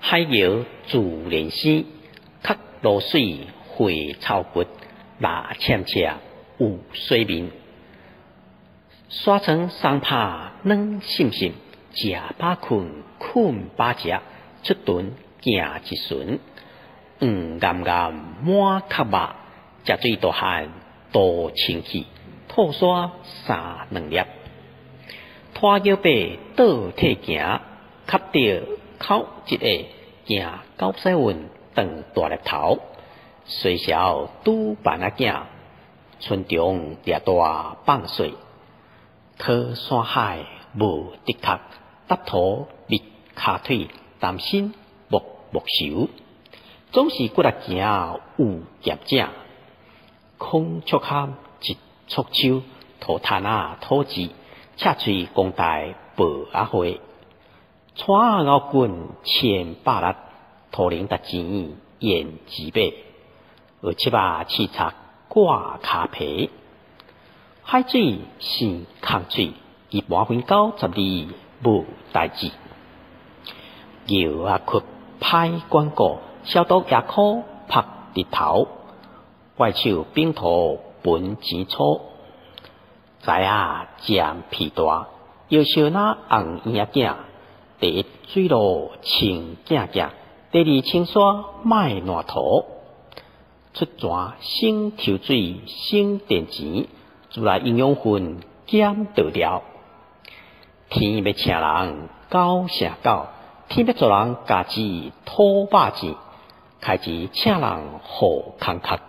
海摇自然生，壳露水会草骨，那浅浅有水面。沙床桑拍软心心，食饱困，困饱食，出屯行一巡。黄岩岩满壳肉，食水大汗多清气，吐沙三两粒。拖脚爬倒退行，磕到口一下，行九西运长大粒头。虽小拄办仔囝，村中掠大放水。讨山海无敌壳，搭土密骹腿，担心木熟。总是骨力行有业者，空触坎一触手，土炭土字，赤喙公大报会。川咬棍千百粒，土灵达钱验几百。二七刺插挂骹皮。海水是空水，伊半分92无代志。摇屈歹管顾，消毒牙箍拍日头。怪手冰土本钱粗，知渐皮大，要小那红眼镜。第一水路清镜镜，第二清沙卖烂土。出泉省抽水省电钱，自来营养分减得了。天要请人狗成狗，天要做人家己土把钱，开钱请人好空壳。